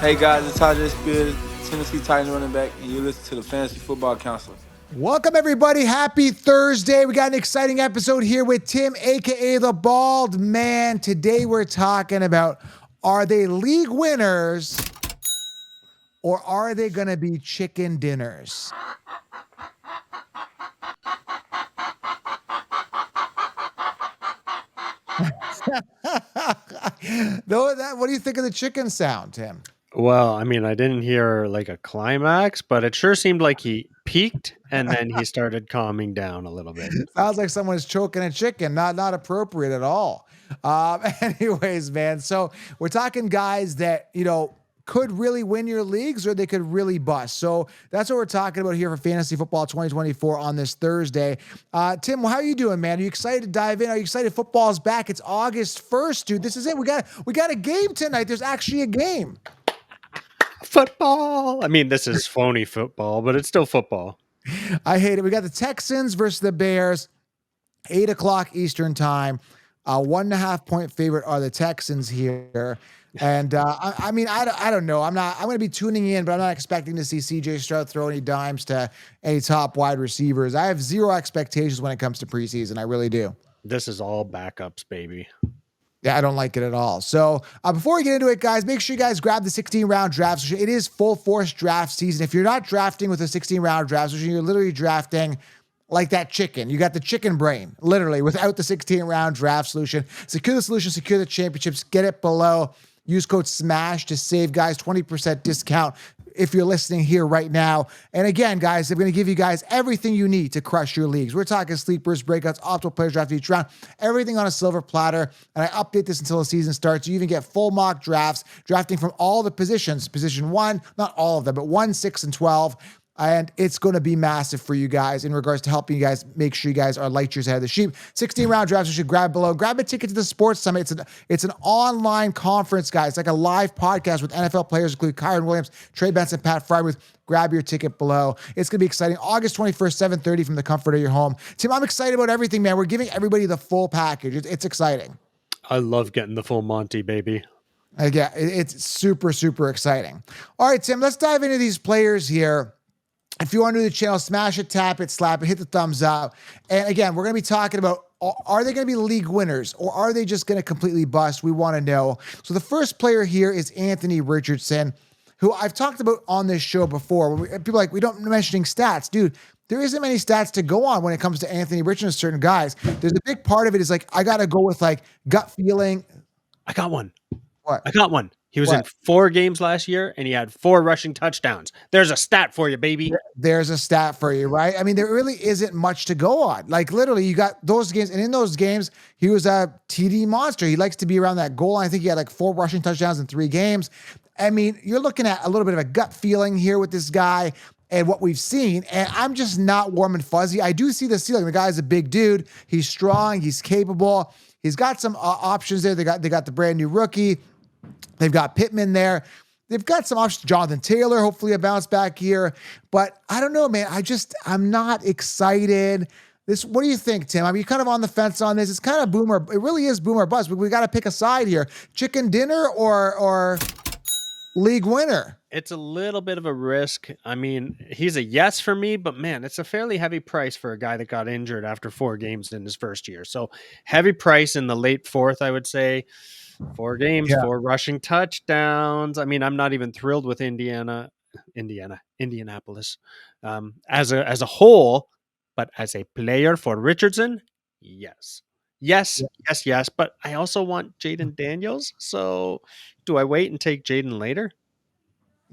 Hey guys, it's Tajay Spears, Tennessee Titans running back, and you listen to the Fantasy Football Counselor. Welcome, everybody. Happy Thursday. We got an exciting episode here with Tim, aka the Bald Man. Today, we're talking about, are they league winners or are they going to be chicken dinners? What do you think of the chicken sound, Tim? Well, I mean, I didn't hear like a climax, but it sure seemed like he peaked and then he started calming down a little bit. Sounds like someone's choking a chicken. Not appropriate at all. Anyways, man. So we're talking guys that could really win your leagues or they could really bust. So that's what we're talking about here for Fantasy Football 2024 on this Thursday. Tim, how are you doing, man? Are you excited to dive in? Are you excited football's back? It's August 1st, dude. This is it. We got a game tonight. There's actually a game. Football. I mean, this is phony football, but it's still football. I hate it. We got the Texans versus the Bears, 8:00 Eastern time. 1.5 point favorite are the Texans here. And I don't know. I'm going to be tuning in, but I'm not expecting to see CJ Stroud throw any dimes to any top wide receivers. I have zero expectations when it comes to preseason. I really do. This is all backups, baby. Yeah, I don't like it at all. So before we get into it, guys, make sure you guys grab the 16-round draft session. It is full force draft season. If you're not drafting with a 16-round draft session, you're literally drafting like that chicken. You got the chicken brain, literally, without the 16-round draft solution. Secure the solution, secure the championships, get it below. Use code SMASH to save, guys, 20% discount if you're listening here right now. And again, guys, I'm going to give you guys everything you need to crush your leagues. We're talking sleepers, breakouts, optimal players draft each round, everything on a silver platter. And I update this until the season starts. You even get full mock drafts, drafting from all the positions. Position 1, not all of them, but 1, 6, and 12. And it's going to be massive for you guys in regards to helping you guys make sure you guys are light years ahead of the sheep. 16-round drafts you should grab below. Grab a ticket to the Sports Summit. It's an online conference, guys. It's like a live podcast with NFL players, including Kyron Williams, Trey Benson, Pat Frymuth. Grab your ticket below. It's going to be exciting. August 21st, 7:30 from the comfort of your home. Tim, I'm excited about everything, man. We're giving everybody the full package. It's exciting. I love getting the full Monty, baby. Yeah, it's super, super exciting. All right, Tim, let's dive into these players here. If you are new to the channel, smash it, tap it, slap it, hit the thumbs up. And again, we're going to be talking about, are they going to be league winners or are they just going to completely bust? We want to know. So the first player here is Anthony Richardson, who I've talked about on this show before. People are like, we don't mentioning stats. Dude, there isn't many stats to go on when it comes to Anthony Richardson, certain guys. There's a big part of it is like, I got to go with like gut feeling. I got one. What? I got one. He was in 4 games last year, and he had 4 rushing touchdowns. There's a stat for you, baby. There's a stat for you, right? I mean, there really isn't much to go on. Like, literally, you got those games, and in those games, he was a TD monster. He likes to be around that goal line. I think he had like 4 rushing touchdowns in 3 games. I mean, you're looking at a little bit of a gut feeling here with this guy and what we've seen, and I'm just not warm and fuzzy. I do see the ceiling. The guy's a big dude. He's strong. He's capable. He's got some options there. They got the brand new rookie. They've got Pittman there. They've got some options. Jonathan Taylor, hopefully a bounce back here. But I don't know, man. I'm not excited. What do you think, Tim? I mean, you're kind of on the fence on this. It's kind of boomer. It really is boomer bust. But we got to pick a side here. Chicken dinner or league winner? It's a little bit of a risk. I mean, he's a yes for me, but man, it's a fairly heavy price for a guy that got injured after 4 games in his first year. So heavy price in the late 4th, I would say. 4 games, 4 rushing touchdowns. I mean, I'm not even thrilled with Indianapolis as a whole, but as a player for Richardson, yes. But I also want Jaden Daniels. So do I wait and take Jaden later?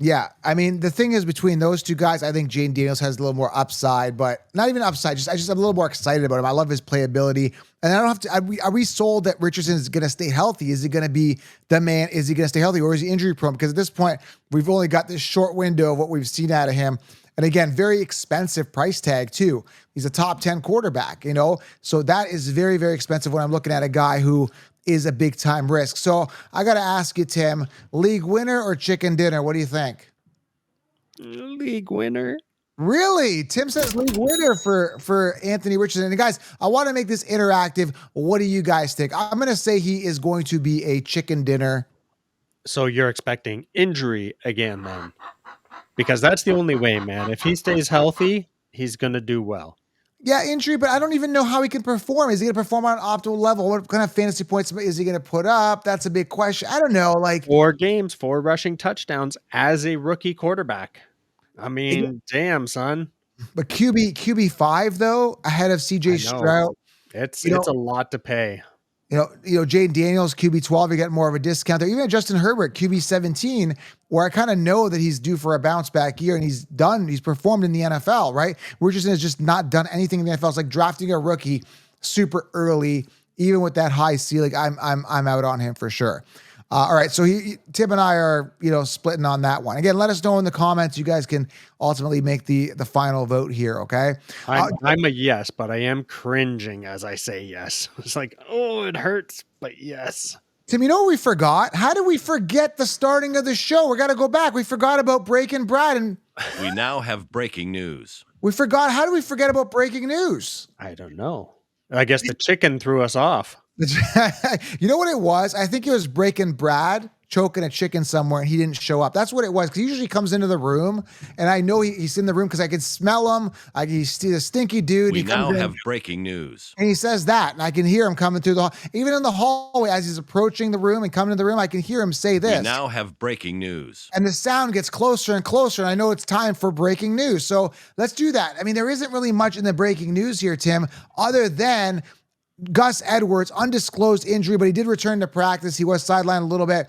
Yeah, I mean, the thing is between those two guys, I think Jaden Daniels has a little more upside, but not even upside. I just am a little more excited about him. I love his playability, and I don't have to. Are we sold that Richardson is going to stay healthy? Is he going to be the man? Is he going to stay healthy, or is he injury prone? Because at this point, we've only got this short window of what we've seen out of him. And again, very expensive price tag too. He's a top 10 quarterback, so that is very, very expensive when I'm looking at a guy who is a big time risk. So I got to ask you, Tim, league winner or chicken dinner? What do you think? League winner. Really? Tim says league winner for Anthony Richardson. And guys, I want to make this interactive. What do you guys think? I'm going to say he is going to be a chicken dinner. So you're expecting injury again then? Because that's the only way, man. If he stays healthy, he's going to do well. Yeah, injury, but I don't even know how he can perform. Is he going to perform on an optimal level? What kind of fantasy points is he going to put up? That's a big question. I don't know. Like, 4 games, 4 rushing touchdowns as a rookie quarterback. I mean, damn, son. but QB5 though, ahead of I CJ know. Stroud. It's You know- a lot to pay. Jaden Daniels, QB12, you get more of a discount there. Even Justin Herbert, QB17, where I kind of know that he's due for a bounce back year and he's performed in the NFL, right? Richardson has just not done anything in the NFL. It's like drafting a rookie super early, even with that high ceiling. I'm out on him for sure. All right, so Tim and I are splitting on that one. Again, let us know in the comments. You guys can ultimately make the final vote here. Okay. I'm a yes, but I am cringing as I say yes. It's like, oh, it hurts, but yes. Tim, you know what we forgot? How did we forget the starting of the show? We got to go back. We forgot about Breaking Brad, and We now have breaking news. we forgot. How did we forget about breaking news? I don't know. I guess the chicken threw us off. You know what it was? I think it was Breaking Brad choking a chicken somewhere and he didn't show up. That's what it was. Because he usually comes into the room and I know he's in the room because I can smell him. He's a stinky dude. We He comes now in have breaking news. and he says that. And I can hear him coming through the hall. Even in the hallway as he's approaching the room and coming to the room, I can hear him say this. We now have breaking news. And the sound gets closer and closer. And I know it's time for breaking news. So let's do that. I mean, there isn't really much in the breaking news here, Tim, other than Gus Edwards, undisclosed injury, but he did return to practice. He was sidelined a little bit.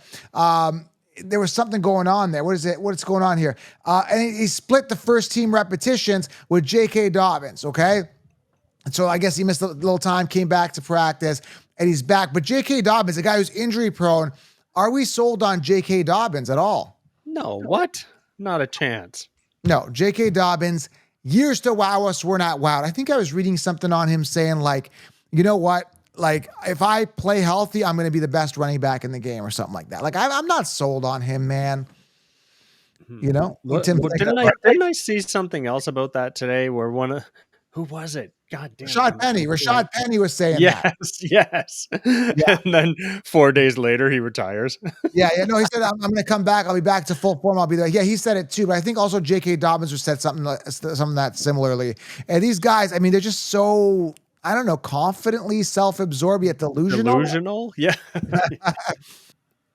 There was something going on there. What's going on here? And he split the first team repetitions with J.K. Dobbins, okay? And so I guess he missed a little time, came back to practice, and he's back. But J.K. Dobbins, a guy who's injury prone, are we sold on J.K. Dobbins at all? No, what? Not a chance. No, J.K. Dobbins, years to wow us, we're not wowed. I think I was reading something on him saying like, you know what? Like, if I play healthy, I'm going to be the best running back in the game or something like that. Like, I'm not sold on him, man. You know? Tim, Didn't I see something else about that today where who was it? God damn. Rashad Penny was saying that. Yes. And then 4 days later, he retires. Yeah. No, he said, I'm going to come back. I'll be back to full form. I'll be there. Yeah, he said it too. But I think also J.K. Dobbins said something that similarly. And these guys, I mean, they're just so, I don't know, confidently self-absorbed yet delusional. Delusional? Yeah.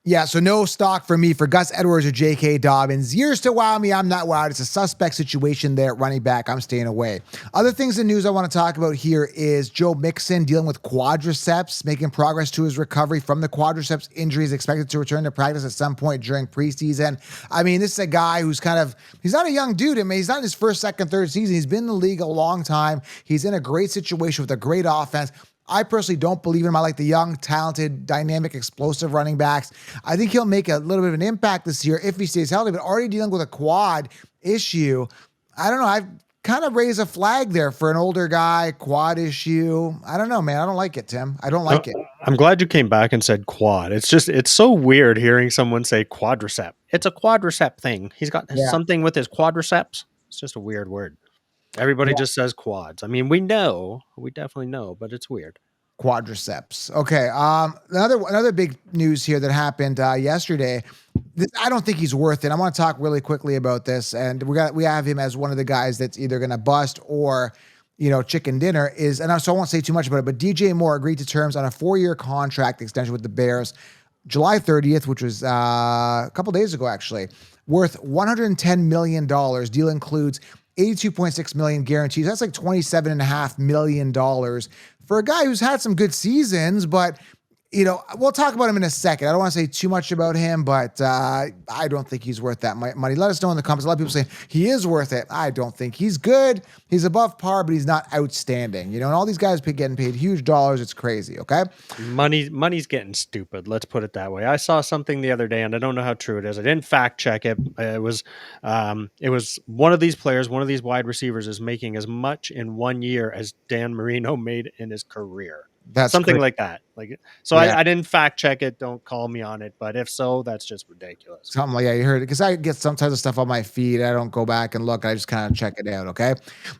Yeah, so no stock for me for Gus Edwards or J.K. Dobbins. Years to wow me, I'm not wowed. It's a suspect situation there at running back. I'm staying away. Other things in news I want to talk about here is Joe Mixon dealing with quadriceps, making progress to his recovery from the quadriceps injury. He's expected to return to practice at some point during preseason. I mean, this is a guy who's he's not a young dude. I mean, he's not in his first, second, third season. He's been in the league a long time. He's in a great situation with a great offense. I personally don't believe in him. I like the young, talented, dynamic, explosive running backs. I think he'll make a little bit of an impact this year if he stays healthy, but already dealing with a quad issue. I don't know. I've kind of raised a flag there for an older guy, quad issue. I don't know, man. I don't like it, Tim. I don't like it. I'm glad you came back and said quad. It's so weird hearing someone say quadricep. It's a quadricep thing. He's got something with his quadriceps. It's just a weird word. Everybody just says quads. I mean, we definitely know, but it's weird. Quadriceps. Okay. Another big news here that happened yesterday. I don't think he's worth it. I want to talk really quickly about this, and we have him as one of the guys that's either going to bust or, chicken dinner is. And so I won't say too much about it. But DJ Moore agreed to terms on a 4-year contract extension with the Bears, July 30th, which was a couple days ago actually, worth $110 million. Deal includes $82.6 million guarantees. That's like $27.5 million for a guy who's had some good seasons, but we'll talk about him in a second. I don't want to say too much about him, but I don't think he's worth that money. Let us know in the comments. A lot of people say he is worth it. I don't think he's good. He's above par, but he's not outstanding. And all these guys getting paid huge dollars. It's crazy. Okay. Money's getting stupid. Let's put it that way. I saw something the other day, and I don't know how true it is. I didn't fact check it. It was one of these players, one of these wide receivers, is making as much in 1 year as Dan Marino made in his career. That's something great. like that. I didn't fact check it. Don't call me on it. But if so, that's just ridiculous. Something like that. You heard it because I get sometimes of stuff on my feed. I don't go back and look. I just kind of check it out. Okay.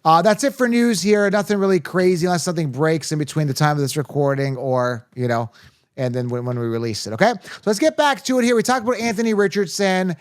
That's it for news here. Nothing really crazy unless something breaks in between the time of this recording or, and then when we release it. Okay, so let's get back to it here. We talked about Anthony Richardson.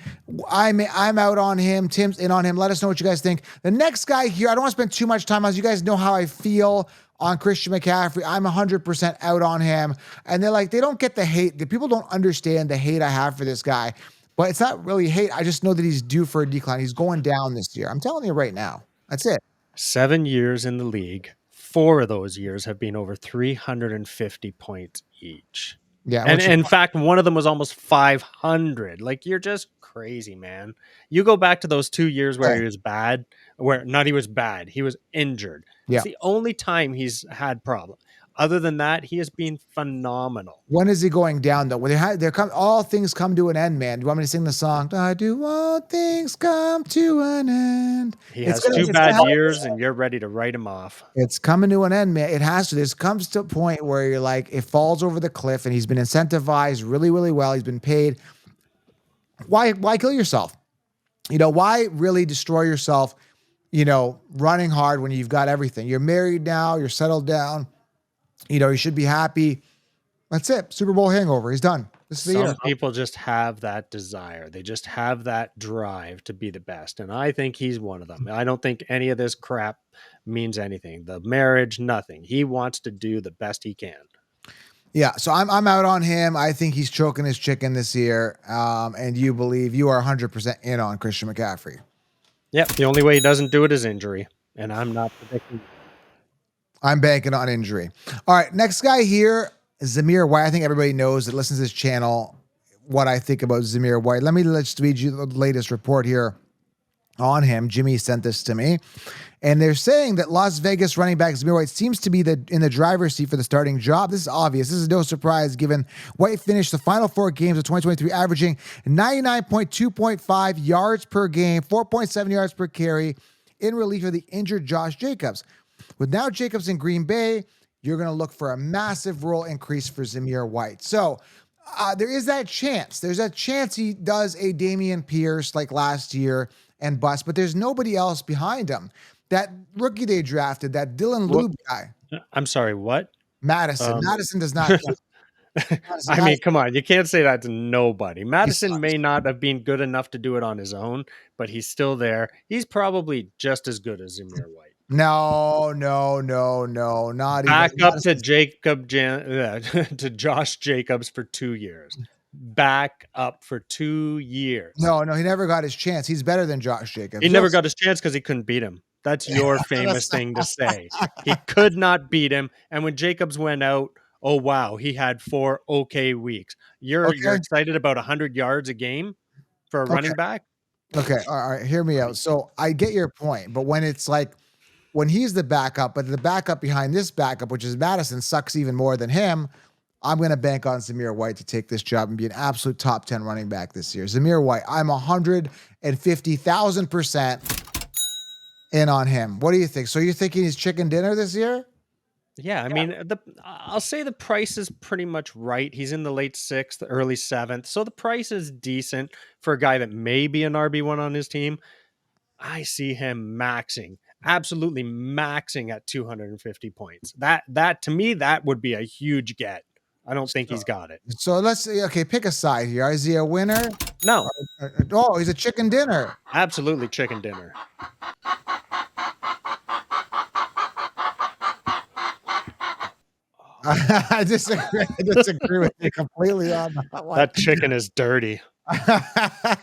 I'm out on him. Tim's in on him. Let us know what you guys think. The next guy here, I don't want to spend too much time on this. You guys know how I feel on Christian McCaffrey. I'm 100% out on him. And they don't get the hate. The people don't understand the hate I have for this guy. But it's not really hate. I just know that he's due for a decline. He's going down this year. I'm telling you right now. That's it. 7 years in the league. 4 of those years have been over 350 points each. Yeah. And in fact, one of them was almost 500. Like, you're just crazy, man. You go back to those 2 years where he was bad, he was bad. He was injured. Yeah. It's the only time he's had problems. Other than that, he has been phenomenal. When is he going down though? All things come to an end, man. Do you want me to sing the song? I do all things come to an end. He has 2 bad years, and you're ready to write him off. It's coming to an end, man. It has to. This comes to a point where you're like, it falls over the cliff, and he's been incentivized really, really well. He's been paid. Why kill yourself? Why really destroy yourself? Running hard when you've got everything. You're married now. You're settled down. You should be happy. That's it. Super Bowl hangover. He's done. This is the year. Some people just have that desire. They just have that drive to be the best. And I think he's one of them. I don't think any of this crap means anything. The marriage, nothing. He wants to do the best he can. Yeah. So I'm out on him. I think he's choking his chicken this year. And you are 100% in on Christian McCaffrey. Yep. The only way he doesn't do it is injury. And I'm not predicting. I'm banking on injury. All right, next guy here, Zamir White. I think everybody knows that listens to this channel what I think about Zamir White. Let's read you the latest report here on him. Jimmy sent this to me. And they're saying that Las Vegas running back Zamir White seems to be in the driver's seat for the starting job. This is obvious. This is no surprise given White finished the final 4 games of 2023 averaging 99.2.5 yards per game, 4.7 yards per carry in relief of the injured Josh Jacobs. With now Jacobs in Green Bay, you're going to look for a massive role increase for Zamir White. So there is that chance. There's a chance he does a Dameon Pierce like last year and bust, but there's nobody else behind him. That rookie they drafted, that Dylan Lube guy. I'm sorry, what? Madison. Madison does not count. I mean, come on. You can't say that to nobody. Madison may not have been good enough to do it on his own, but he's still there. He's probably just as good as Zamir White. No, not back even. Up to to Josh Jacobs for 2 years. Back up for 2 years. No, he never got his chance. He's better than Josh Jacobs. He never got his chance because he couldn't beat him. That's your famous thing to say. He could not beat him. And when Jacobs went out, oh wow, he had 4 okay weeks. You're excited about 100 yards a game for a running back? Okay, all right, hear me out. So I get your point, but when he's the backup, but the backup behind this backup, which is Madison, sucks even more than him, I'm going to bank on Zamir White to take this job and be an absolute top 10 running back this year. Zamir White, I'm 150,000% in on him. What do you think? So you're thinking he's chicken dinner this year? Yeah, I mean, I'll say the price is pretty much right. He's in the late 6th, early 7th. So the price is decent for a guy that may be an RB1 on his team. I see him absolutely maxing at 250 points. That to me, that would be a huge get. I don't think he's got it. So let's see. Okay, pick a side here. Is he a winner? No. Oh, he's a chicken dinner. Absolutely chicken dinner. I disagree with you completely on that one. That chicken is dirty. I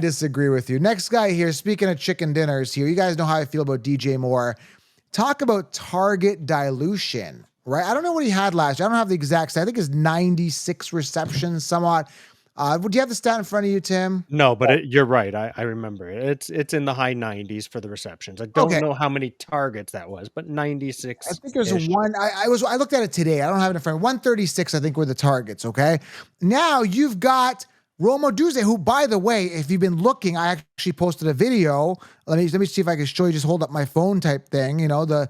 disagree with you. Next guy here, speaking of chicken dinners here, you guys know how I feel about DJ Moore. Talk about target dilution, right? I don't know what he had last year. I don't have the exact stat. I think it's 96 receptions somewhat. Would you have the stat in front of you, Tim? No, but you're right. I remember it. It's in the high 90s for the receptions. I don't know how many targets that was, but 96. I think there's one. I looked at it today. I don't have it in front. 136, I think, were the targets. Okay. Now you've got Rome Odunze, who, by the way, if you've been looking, I actually posted a video. Let me see if I can show you. Just hold up my phone type thing. You know, the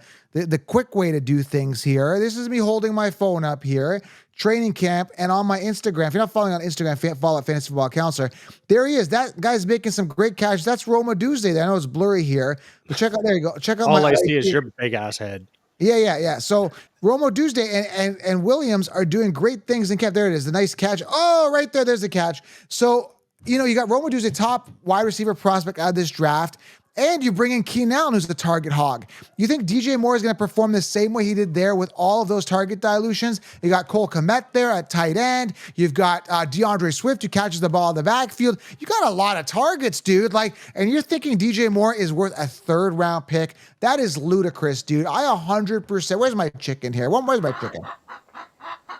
quick way to do things here. This is me holding my phone up here. Training camp, and on my Instagram. If you're not following on Instagram, follow at Fantasy Football Counselor. There he is. That guy's making some great catches. That's Rome Odunze. I know it's blurry here, but check out. There you go. Check out. All I see is your big ass head. Yeah. So Romo Tuesday and Williams are doing great things in camp. There it is, the nice catch. Oh, right there, there's the catch. So, you got Romo Tuesday, top wide receiver prospect out of this draft, and you bring in Keenan Allen, who's the target hog. You think DJ Moore is going to perform the same way he did there with all of those target dilutions? You got Cole Kmet there at tight end. You've got DeAndre Swift, who catches the ball in the backfield. You got a lot of targets, dude. And you're thinking DJ Moore is worth a 3rd round pick. That is ludicrous, dude. I 100%. Where's my chicken here? Where's my chicken?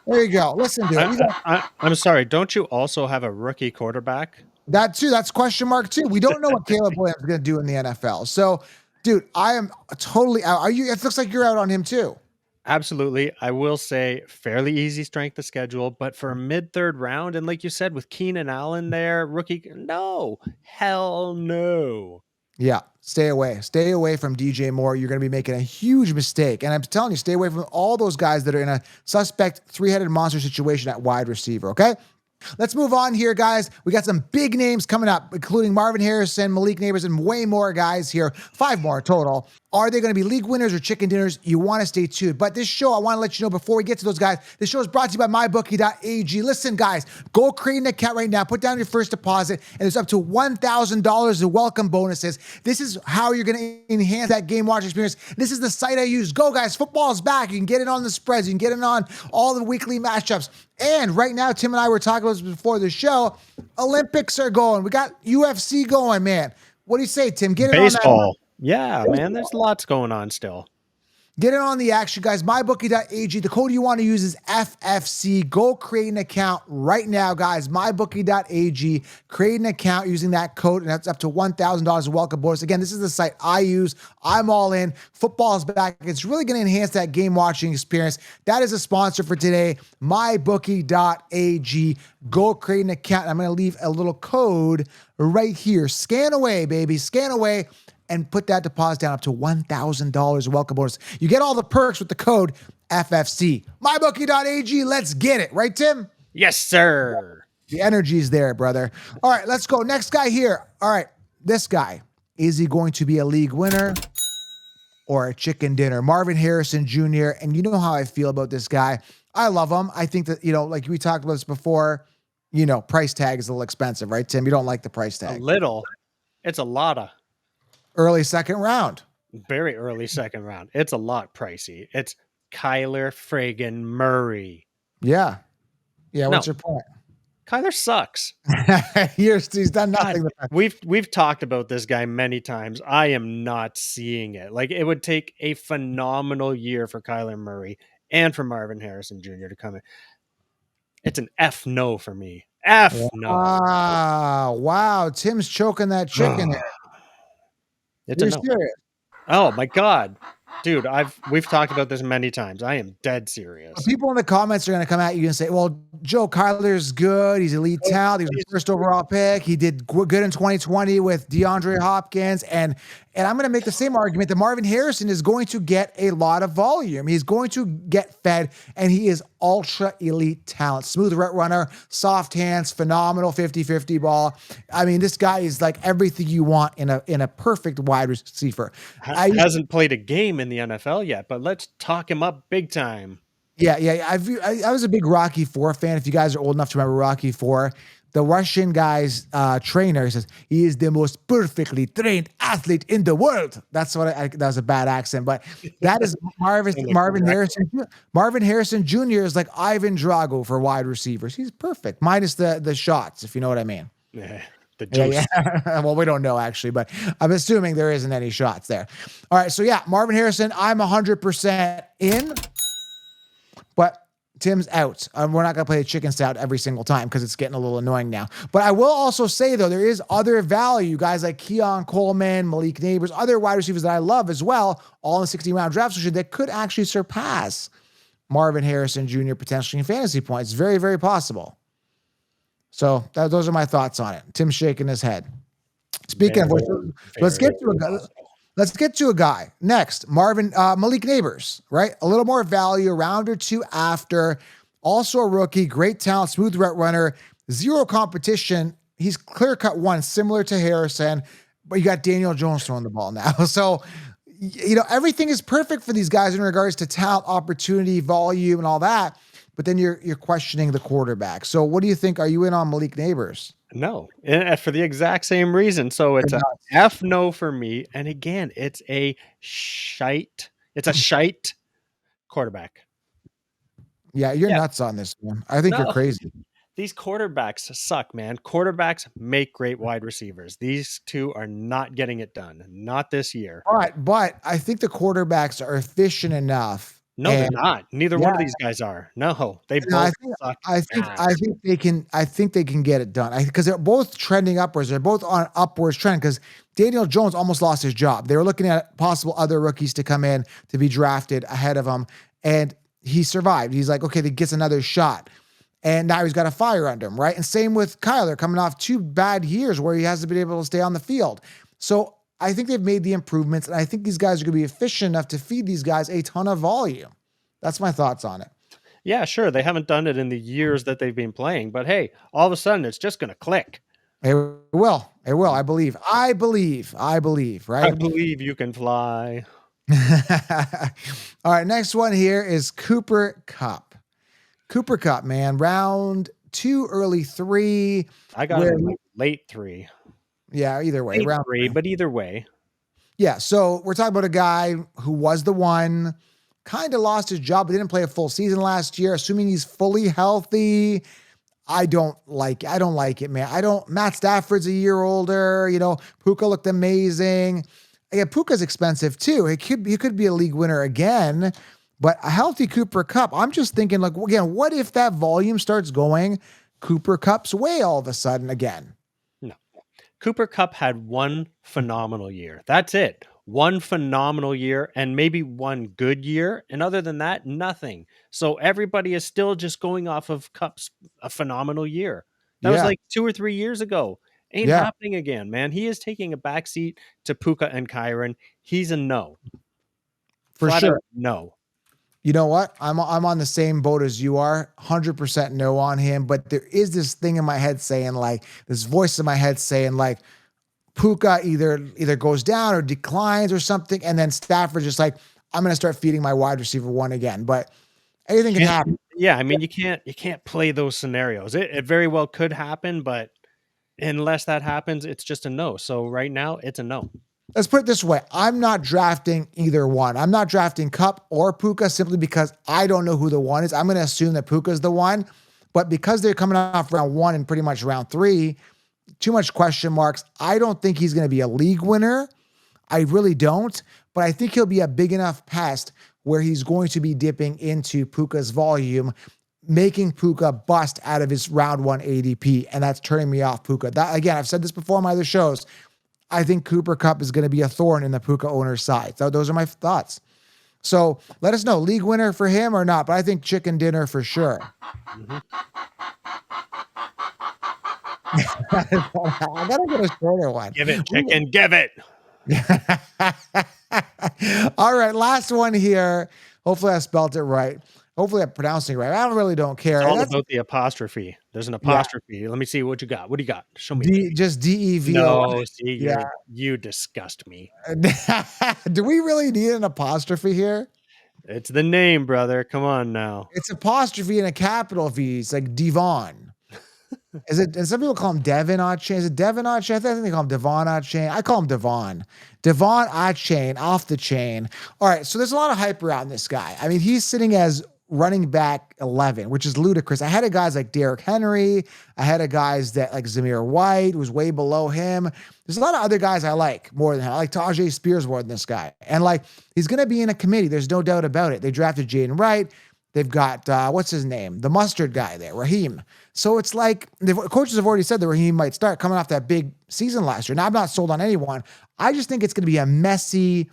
There you go. Listen, dude. I'm sorry. Don't you also have a rookie quarterback? That too. That's question mark too. We don't know what Caleb Williams is going to do in the NFL. So, dude, I am totally out. Are you? It looks like you're out on him too. Absolutely. I will say fairly easy strength of schedule, but for a mid-3rd round, and like you said, with Keenan Allen there, rookie, no, hell no. Yeah, stay away. Stay away from DJ Moore. You're going to be making a huge mistake. And I'm telling you, stay away from all those guys that are in a suspect 3-headed monster situation at wide receiver, okay? Let's move on here, guys. We got some big names coming up, including Marvin Harrison, Malik Neighbors, and way more guys here. 5 more total. Are they going to be league winners or chicken dinners? You want to stay tuned. But this show, I want to let you know before we get to those guys, this show is brought to you by MyBookie.ag. Listen, guys, go create an account right now. Put down your first deposit, and there's up to $1,000 in welcome bonuses. This is how you're going to enhance that game watch experience. This is the site I use. Go, guys. Football is back. You can get it on the spreads. You can get it on all the weekly matchups. And right now, Tim and I were talking about this before the show. Olympics are going. We got UFC going, man. What do you say, Tim? Get it Baseball. on that. Yeah, man, there's lots going on still. Get in on the action, guys. MyBookie.ag. The code you want to use is FFC. Go create an account right now, guys. MyBookie.ag. Create an account using that code, and that's up to $1,000 in welcome bonus. Again, this is the site I use. I'm all in. Football is back. It's really going to enhance that game watching experience. That is a sponsor for today. MyBookie.ag. Go create an account. I'm going to leave a little code right here. Scan away, baby. Scan away. And put that deposit down up to $1,000 welcome bonus. You get all the perks with the code FFC. MyBookie.ag, let's get it. Right, Tim? Yes, sir. The energy's there, brother. All right, let's go. Next guy here. All right, this guy. Is he going to be a league winner or a chicken dinner? Marvin Harrison Jr., and you know how I feel about this guy. I love him. I think that, like we talked about this before, price tag is a little expensive, right, Tim? You don't like the price tag. A little. It's a lot of. Early 2nd round. Very early 2nd round. It's a lot pricey. It's Kyler friggin' Murray. Yeah. What's your point? Kyler sucks. He's done nothing. We've talked about this guy many times. I am not seeing it. It would take a phenomenal year for Kyler Murray and for Marvin Harrison Jr. to come in. It's an F no for me. No. Wow. Tim's choking that chicken there. It's a no. Serious? Oh my God. Dude, we've talked about this many times. I am dead serious. People in the comments are going to come at you and say, well, Joe, Kyler's good. He's elite talent. He was the 1st overall pick. He did good in 2020 with DeAndre Hopkins. And I'm going to make the same argument that Marvin Harrison is going to get a lot of volume. He's going to get fed, and he is ultra elite talent. Smooth route runner, soft hands, phenomenal 50-50 ball. I mean, this guy is like everything you want in a perfect wide receiver. Hasn't played a game in the NFL yet, but let's talk him up big time. Yeah. I was a big Rocky IV fan. If you guys are old enough to remember Rocky IV, the Russian guy's trainer says he is the most perfectly trained athlete in the world. That's what that was a bad accent, but that is Marvin Harrison. Marvin Harrison Jr. is like Ivan Drago for wide receivers. He's perfect, minus the shots, if you know what I mean. Yeah. The juice. Yeah. Well, we don't know actually, but I'm assuming there isn't any shots there. All right. So yeah, Marvin Harrison, I'm 100% in, but Tim's out. We're not going to play a chicken stout every single time because it's getting a little annoying now. But I will also say, though, there is other value. Guys like Keon Coleman, Malik Neighbors, other wide receivers that I love as well, all in the 16-round draft session that could actually surpass Marvin Harrison Jr. potentially in fantasy points. Very, very possible. So those are my thoughts on it. Tim's shaking his head. Speaking of which, let's get to a guy next. Malik Neighbors, right? A little more value, a round or two after. Also a rookie, great talent, smooth route runner, zero competition. He's clear cut one, similar to Harrison, but you got Daniel Jones throwing the ball now. So everything is perfect for these guys in regards to talent, opportunity, volume, and all that. But then you're questioning the quarterback. So what do you think? Are you in on Malik Neighbors? No, and for the exact same reason. So it's a F no for me. And again, it's a shite. It's a shite quarterback. Yeah, you're nuts on this one. I think you're No. crazy. These quarterbacks suck, man. Quarterbacks make great wide receivers. These two are not getting it done. Not this year. But I think the quarterbacks are efficient enough. No, they're and not. Neither one of these guys are. No, they No, both suck. I think they can. I think they can get it done. Because they're both trending upwards. They're both on upwards trend. Because Daniel Jones almost lost his job. They were looking at possible other rookies to come in to be drafted ahead of him, and he survived. He's like, okay, he gets another shot, and now he's got a fire under him, right? And same with Kyler, coming off 2 bad years where he hasn't been able to stay on the field. So I think they've made the improvements, and I think these guys are going to be efficient enough to feed these guys a ton of volume. That's my thoughts on it. Yeah, sure. They haven't done it in the years that they've been playing, but hey, all of a sudden it's just going to click. It will. It will. I believe. Right? I believe you can fly. All right. Next one here is Cooper Kupp. Cooper Kupp, man. Round 2, early 3. I got him like late 3. Yeah, either way. Late round 3, but either way. Yeah. So we're talking about a guy who was the one, kind of lost his job, but didn't play a full season last year. Assuming he's fully healthy, I don't like it, man. Matt Stafford's a year older. Puka looked amazing. Yeah, Puka's expensive too. He could be a league winner again, but a healthy Cooper Kupp. I'm just thinking, like, again, what if that volume starts going Cooper Kupp's way all of a sudden again? No. Cooper Kupp had one phenomenal year. That's it. One phenomenal year and maybe one good year. And other than that, nothing. So everybody is still just going off of Kupp's a phenomenal year. That was like 2 or 3 years ago. Ain't happening again, man. He is taking a backseat to Puka and Kyron. He's a no. For Flat sure. out no. You know what? I'm on the same boat as you are. 100% no on him. But there is this thing in my head saying, like, this voice in my head saying, like, Puka either goes down or declines or something, and then Stafford's just like, I'm going to start feeding my wide receiver one again. But anything can happen. Yeah, I mean, you can't play those scenarios. It very well could happen, but unless that happens, it's just a no. So right now, it's a no. Let's put it this way. I'm not drafting either one. I'm not drafting Kupp or Puka simply because I don't know who the one is. I'm going to assume that Puka's the one. But because they're coming off round 1 and pretty much round 3, too much question marks. I don't think he's going to be a league winner. I really don't. But I think he'll be a big enough pest where he's going to be dipping into Puka's volume, making Puka bust out of his round 1 ADP. And that's turning me off Puka. That, again, I've said this before on my other shows. I think Cooper Kupp is going to be a thorn in the Puka owner's side. So those are my thoughts. So let us know, league winner for him or not. But I think chicken dinner for sure. Mm-hmm. I gotta get a shorter one. Give it, chicken, give it. All right, last one here. Hopefully I spelled it right. Hopefully I'm pronouncing it right. I really don't care. It's all about the apostrophe. There's an apostrophe. Yeah. Let me see what you got. What do you got? Show me. Just DEV. No, see, you disgust me. Do we really need an apostrophe here? It's the name, brother. Come on now. It's apostrophe and a capital V. It's like Devon. Is it? And some people call him Devon Achane. Is it Devon Achane? I think they call him Devon Achane. I call him Devon. Devon Achane, off the chain. All right, so there's a lot of hype around this guy. I mean, he's sitting as running back 11, which is ludicrous. I had a guys like Derrick Henry. I had a guys that like Zamir White was way below him. There's a lot of other guys I like more than him. I like Tajay Spears more than this guy. And like, he's going to be in a committee. There's no doubt about it. They drafted Jaden Wright. They've got, what's his name? The mustard guy there, Raheem. So it's like the coaches have already said that Raheem might start coming off that big season last year. Now, I'm not sold on anyone. I just think it's going to be a messy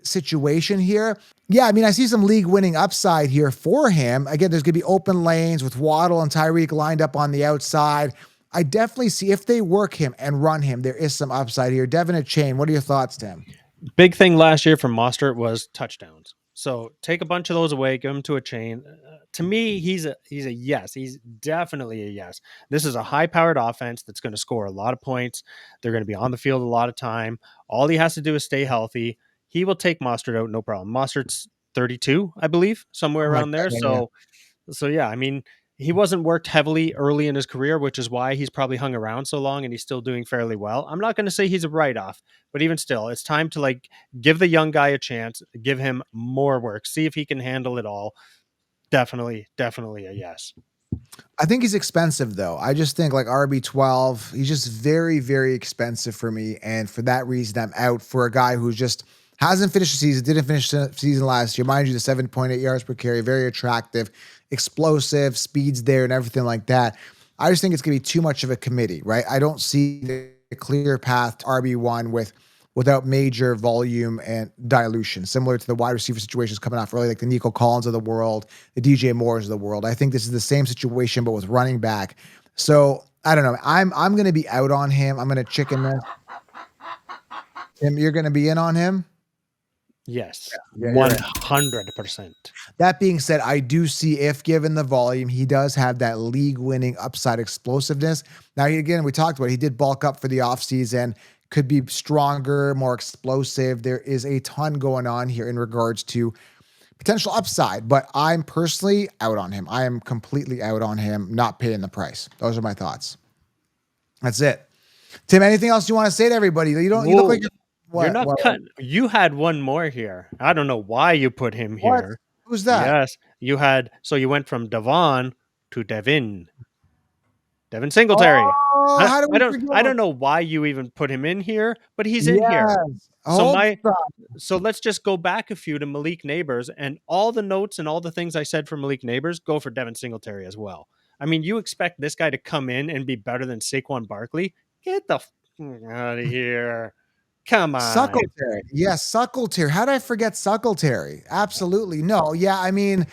situation here. Yeah, I mean, I see some league winning upside here for him. Again, there's going to be open lanes with Waddle and Tyreek lined up on the outside. I definitely see if they work him and run him, there is some upside here. Devon Achane, what are your thoughts, Tim? Big thing last year from Mostert was touchdowns. So take a bunch of those away, give him to Achane. To me, he's a yes. He's definitely a yes. This is a high-powered offense that's going to score a lot of points. They're going to be on the field a lot of time. All he has to do is stay healthy. he will take Mostert out, no problem. Mostert's 32, I believe, somewhere around there. So yeah, I mean, he wasn't worked heavily early in his career, which is why he's probably hung around so long and he's still doing fairly well. I'm not going to say he's a write-off, but even still, it's time to like give the young guy a chance, give him more work, see if he can handle it all. Definitely a yes. I think he's expensive though. I just think like RB12, he's just very, very expensive for me. And for that reason, I'm out for a guy who just hasn't finished the season, didn't finish the season last year. Mind you, the 7.8 yards per carry, very attractive, explosive, speeds there and everything like that. I just think it's going to be too much of a committee, right? I don't see the clear path to RB1 without major volume and dilution, similar to the wide receiver situations coming off early, like the Nico Collins of the world, the DJ Moores of the world. I think this is the same situation, but with running back. So I don't know. I'm going to be out on him. I'm going to chicken this. Tim, you're going to be in on him? Yes, Yeah, 100%. That being said, I do see if given the volume, he does have that league-winning upside explosiveness. Now, again, we talked about it. He did bulk up for the offseason, could be stronger, more explosive. There is a ton going on here in regards to potential upside, but I'm personally out on him. I am completely out on him, not paying the price. Those are my thoughts. That's it. Tim, anything else you want to say to everybody? You look like you're not cutting. You had one more here. I don't know why you put him here. Who's that? Yes, you had. So you went from Devon to Devin Singletary. Oh, I don't know why you even put him in here, but he's in here. So let's just go back a few to Malik Neighbors, and all the notes and all the things I said for Malik Neighbors go for Devin Singletary as well. I mean, you expect this guy to come in and be better than Saquon Barkley? Get the out of here. Come on. Suckletary. Yes, Suckletary. How did I forget Suckletary? Absolutely. No. Yeah, I mean,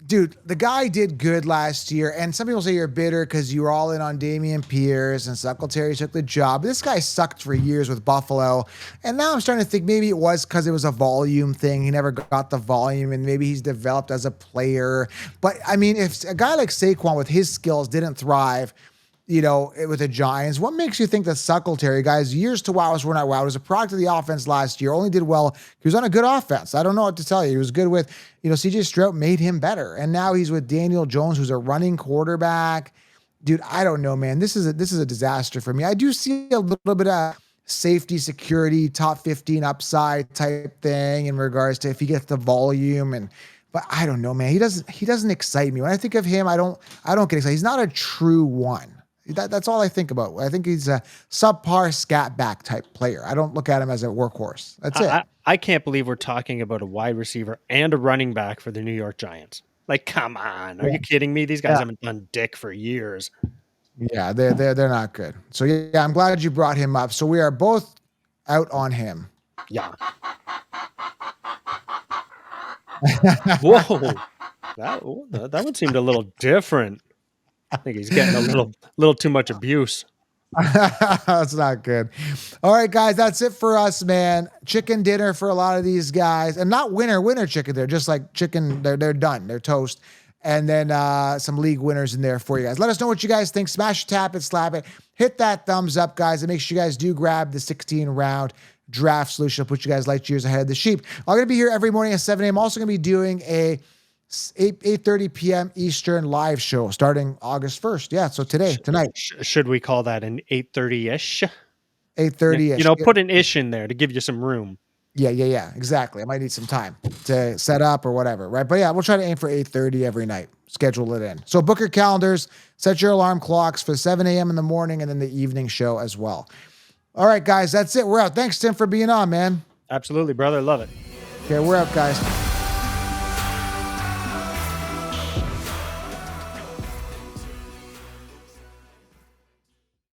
dude, the guy did good last year. And some people say you're bitter because you were all in on Dameon Pierce and Suckletary took the job. This guy sucked for years with Buffalo. And now I'm starting to think maybe it was because it was a volume thing. He never got the volume and maybe he's developed as a player. But I mean, if a guy like Saquon with his skills didn't thrive, with the Giants, what makes you think that Suckletary, guys, years to wows were not wow? It was a product of the offense last year, only did well. He was on a good offense. I don't know what to tell you. He was good with, CJ Stroud made him better. And now he's with Daniel Jones, who's a running quarterback. Dude, I don't know, man. This is a disaster for me. I do see a little bit of safety, security, top 15 upside type thing in regards to if he gets the volume but I don't know, man. He doesn't excite me. When I think of him, I don't get excited. He's not a true one. That's all I think about. I think he's a subpar scat back type player. I don't look at him as a workhorse. That's it. I can't believe we're talking about a wide receiver and a running back for the New York Giants. Like, come on. Are you kidding me? These guys haven't done dick for years. Yeah, they're not good. So yeah, I'm glad you brought him up. So we are both out on him. Yeah. Whoa. That one seemed a little different. I think he's getting a little too much abuse. That's not good. All right, guys, that's it for us, man. Chicken dinner for a lot of these guys, and not winner chicken. They're just like chicken. They're done. They're toast. And then some league winners in there for you guys. Let us know what you guys think. Smash, tap it, slap it. Hit that thumbs up, guys, and make sure you guys do grab the 16-round draft solution. I'll put you guys light years ahead of the sheep. I'm going to be here every morning at 7 a.m. Also going to be doing a 8:30 p.m. Eastern live show starting August 1st. Yeah, so tonight. Should we call that an 8:30-ish? 8:30-ish. Put an ish in there to give you some room. Yeah, exactly. I might need some time to set up or whatever, right? But yeah, we'll try to aim for 8:30 every night. Schedule it in. So book your calendars, set your alarm clocks for 7 a.m. in the morning and then the evening show as well. All right, guys, that's it. We're out. Thanks, Tim, for being on, man. Absolutely, brother. Love it. Okay, we're out, guys.